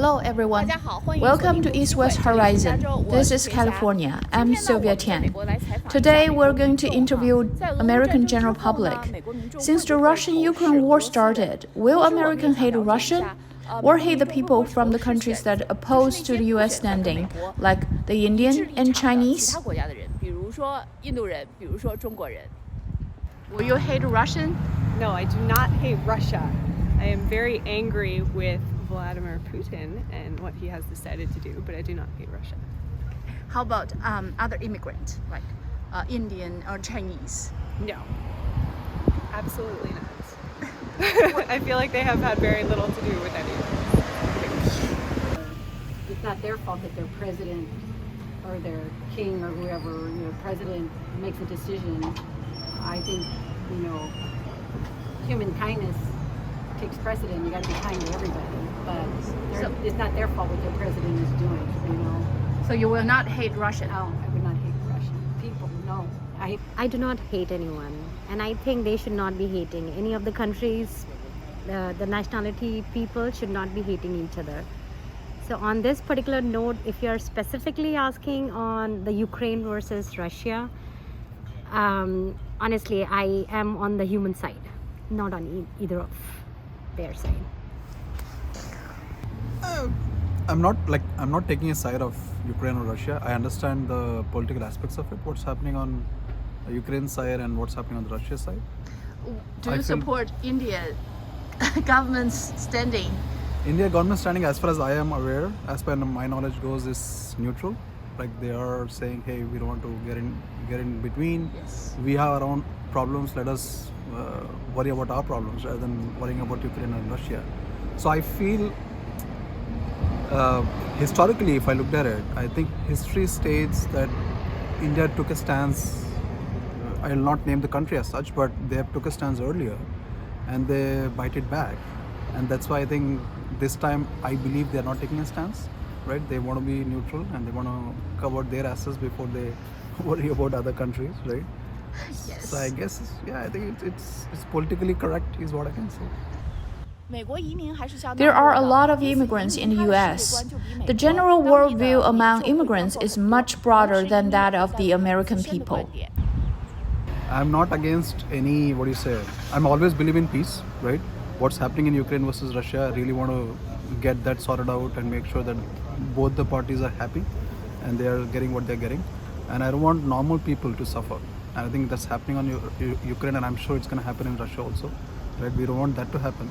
Hello everyone. Welcome to East West Horizon. This is California. I'm Sylvia Tian. Today we're going to interview American general public. Since the Russian-Ukraine war started, will American hate Russian or hate the people from the countries that oppose to the US standing, like the Indian and Chinese? Will you hate Russian? No, I do not hate Russia. I am very angry with Vladimir Putin and what he has decided to do, but I do not hate Russia. How about other immigrants, like Indian or Chinese? No, absolutely not. I feel like they have had very little to do with any of it. It's not their fault that their president or their king or whoever, president makes a decision. I think, human kindness takes precedent. You got to be kind to everybody, but it's not their fault what their president is doing. So you will not hate Russian? No, I would not hate Russian people. No, I do not hate anyone, and I think they should not be hating any of the countries. The nationality people should not be hating each other. So on this particular note, if you're specifically asking on the Ukraine versus Russia, honestly, I am on the human side, not on either of their side. I'm not taking a side of Ukraine or Russia. I understand the political aspects of it, what's happening on the Ukraine side and what's happening on the Russia side. Do you support India government's standing? India government standing, as far as I am aware, as per my knowledge goes, is neutral. Like they are saying, hey, we don't want to get in between. Yes. We have our own problems. Let us worry about our problems rather than worrying about Ukraine and Russia. So I feel historically, if I looked at it, I think history states that India took a stance. I will not name the country as such, but they have took a stance earlier, and they bite it back. And that's why I think this time I believe they are not taking a stance, right? They want to be neutral and they want to cover their asses before they worry about other countries, right? Yes. So I guess, I think it's politically correct is what I can say. There are a lot of immigrants in the US. The general worldview among immigrants is much broader than that of the American people. I'm not against any, I'm always believe in peace, right? What's happening in Ukraine versus Russia, I really want to get that sorted out and make sure that both the parties are happy and they are getting what they're getting. And I don't want normal people to suffer. And I think that's happening on Ukraine, and I'm sure it's going to happen in Russia also, right? We don't want that to happen.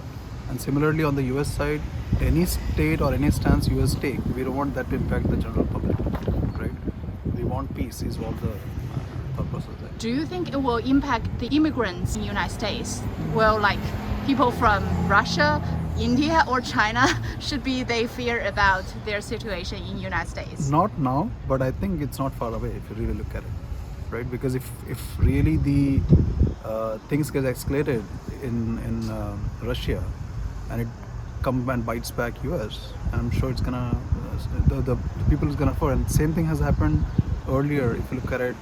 And similarly on the US side, any state or any stance US take, we don't want that to impact the general public, right? We want peace is what the thought process is. Do you think it will impact the immigrants in the United States? Well, like people from Russia, India or China, they fear about their situation in the United States? Not now, but I think it's not far away if you really look at it, right? Because if really the things get escalated in Russia and it comes and bites back US, I'm sure it's gonna the people is gonna fall. And same thing has happened earlier. If you look at it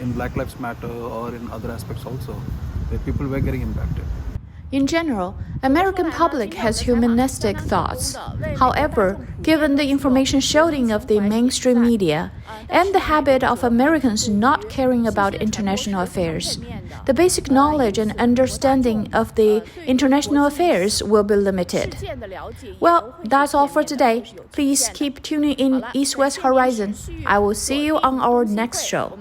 in Black Lives Matter or in other aspects also, where people were getting impacted. In general, American public has humanistic thoughts. However, given the information shielding of the mainstream media and the habit of Americans not caring about international affairs, the basic knowledge and understanding of the international affairs will be limited. Well, that's all for today. Please keep tuning in East West Horizon. I will see you on our next show.